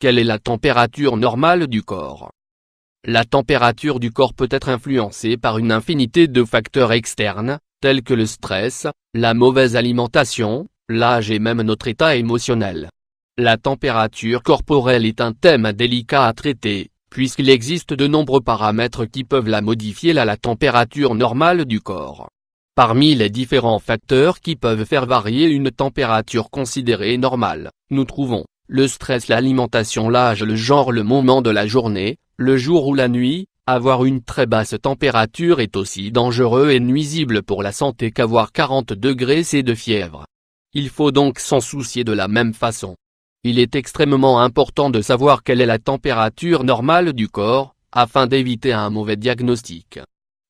Quelle est la température normale du corps? La température du corps peut être influencée par une infinité de facteurs externes, tels que le stress, la mauvaise alimentation, l'âge et même notre état émotionnel. La température corporelle est un thème délicat à traiter, puisqu'il existe de nombreux paramètres qui peuvent la modifier la température normale du corps. Parmi les différents facteurs qui peuvent faire varier une température considérée normale, nous trouvons le stress, l'alimentation, l'âge, le genre, le moment de la journée, le jour ou la nuit. Avoir une très basse température est aussi dangereux et nuisible pour la santé qu'avoir 40 degrés C de fièvre. Il faut donc s'en soucier de la même façon. Il est extrêmement important de savoir quelle est la température normale du corps, afin d'éviter un mauvais diagnostic.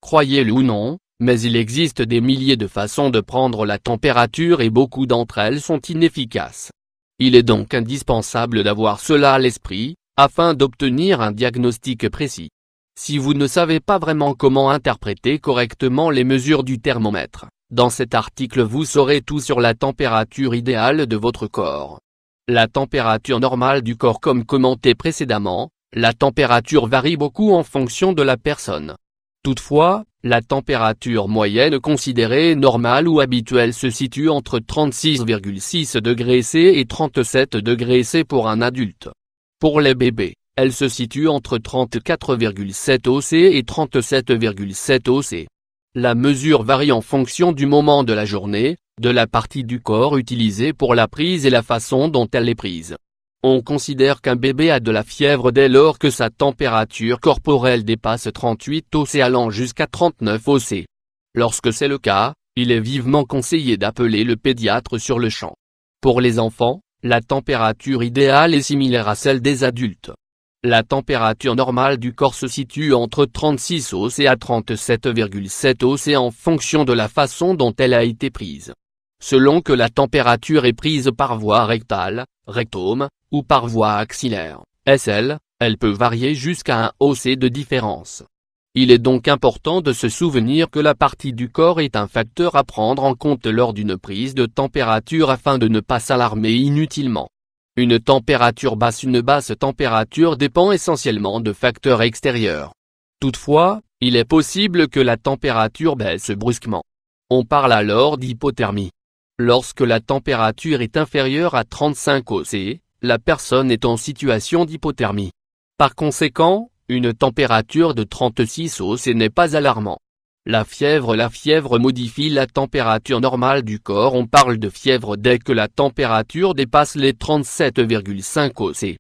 Croyez-le ou non, mais il existe des milliers de façons de prendre la température et beaucoup d'entre elles sont inefficaces. Il est donc indispensable d'avoir cela à l'esprit, afin d'obtenir un diagnostic précis. Si vous ne savez pas vraiment comment interpréter correctement les mesures du thermomètre, dans cet article vous saurez tout sur la température idéale de votre corps. La température normale du corps. Comme commenté précédemment, la température varie beaucoup en fonction de la personne. Toutefois, la température moyenne considérée normale ou habituelle se situe entre 36,6 degrés C et 37 degrés C pour un adulte. Pour les bébés, elle se situe entre 34,7 oC et 37,7 oC. La mesure varie en fonction du moment de la journée, de la partie du corps utilisée pour la prise et la façon dont elle est prise. On considère qu'un bébé a de la fièvre dès lors que sa température corporelle dépasse 38 oC allant jusqu'à 39 oC. Lorsque c'est le cas, il est vivement conseillé d'appeler le pédiatre sur le champ. Pour les enfants, la température idéale est similaire à celle des adultes. La température normale du corps se situe entre 36 oC à 37,7 oC en fonction de la façon dont elle a été prise. Selon que la température est prise par voie rectale, rectum, ou par voie axillaire, SL, elle peut varier jusqu'à 1 oC de différence. Il est donc important de se souvenir que la partie du corps est un facteur à prendre en compte lors d'une prise de température afin de ne pas s'alarmer inutilement. Une température basse. Une basse température dépend essentiellement de facteurs extérieurs. Toutefois, il est possible que la température baisse brusquement. On parle alors d'hypothermie. Lorsque la température est inférieure à 35 oC, la personne est en situation d'hypothermie. Par conséquent, une température de 36 oC n'est pas alarmant. La fièvre modifie la température normale du corps. On parle de fièvre dès que la température dépasse les 37,5 oC.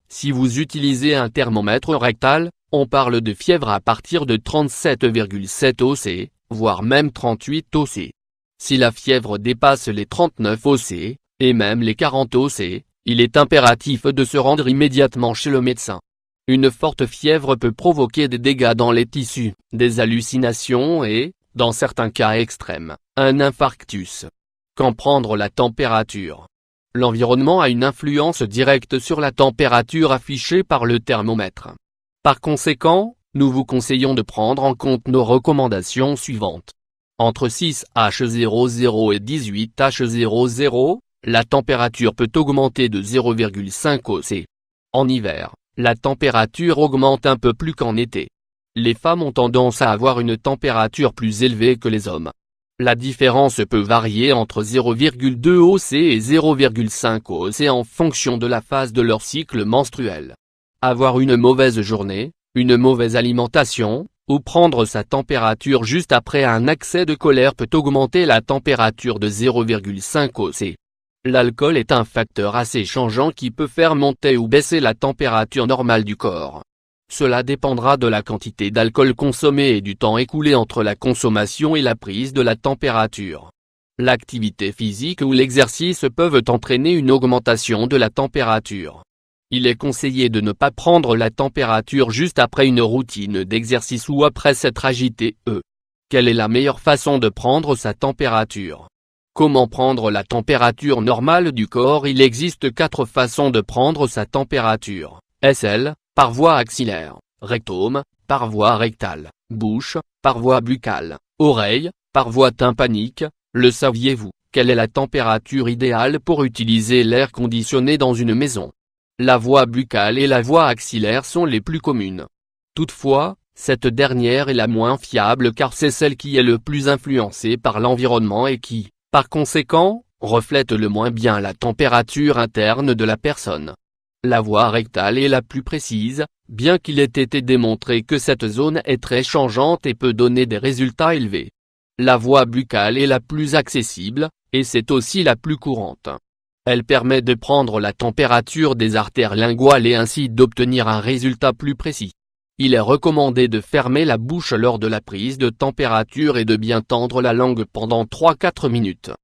Si vous utilisez un thermomètre rectal, on parle de fièvre à partir de 37,7 oC, voire même 38 oC. Si la fièvre dépasse les 39 oC, et même les 40 oC, il est impératif de se rendre immédiatement chez le médecin. Une forte fièvre peut provoquer des dégâts dans les tissus, des hallucinations et, dans certains cas extrêmes, un infarctus. Quand prendre la température? L'environnement a une influence directe sur la température affichée par le thermomètre. Par conséquent, nous vous conseillons de prendre en compte nos recommandations suivantes. Entre 6H00 et 18H00, la température peut augmenter de 0,5 oC. En hiver, la température augmente un peu plus qu'en été. Les femmes ont tendance à avoir une température plus élevée que les hommes. La différence peut varier entre 0,2 oC et 0,5 oC en fonction de la phase de leur cycle menstruel. Avoir une mauvaise journée, une mauvaise alimentation, ou prendre sa température juste après un accès de colère peut augmenter la température de 0,5 oC. L'alcool est un facteur assez changeant qui peut faire monter ou baisser la température normale du corps. Cela dépendra de la quantité d'alcool consommée et du temps écoulé entre la consommation et la prise de la température. L'activité physique ou l'exercice peuvent entraîner une augmentation de la température. Il est conseillé de ne pas prendre la température juste après une routine d'exercice ou après s'être agité. Quelle est la meilleure façon de prendre sa température? Comment prendre la température normale du corps? Il existe 4 façons de prendre sa température. SL, par voie axillaire, rectum, par voie rectale, bouche, par voie buccale, oreille, par voie tympanique. Le saviez-vous? Quelle est la température idéale pour utiliser l'air conditionné dans une maison? La voie buccale et la voie axillaire sont les plus communes. Toutefois, cette dernière est la moins fiable car c'est celle qui est le plus influencée par l'environnement et qui, par conséquent, reflète le moins bien la température interne de la personne. La voie rectale est la plus précise, bien qu'il ait été démontré que cette zone est très changeante et peut donner des résultats élevés. La voie buccale est la plus accessible, et c'est aussi la plus courante. Elle permet de prendre la température des artères linguales et ainsi d'obtenir un résultat plus précis. Il est recommandé de fermer la bouche lors de la prise de température et de bien tendre la langue pendant 3-4 minutes.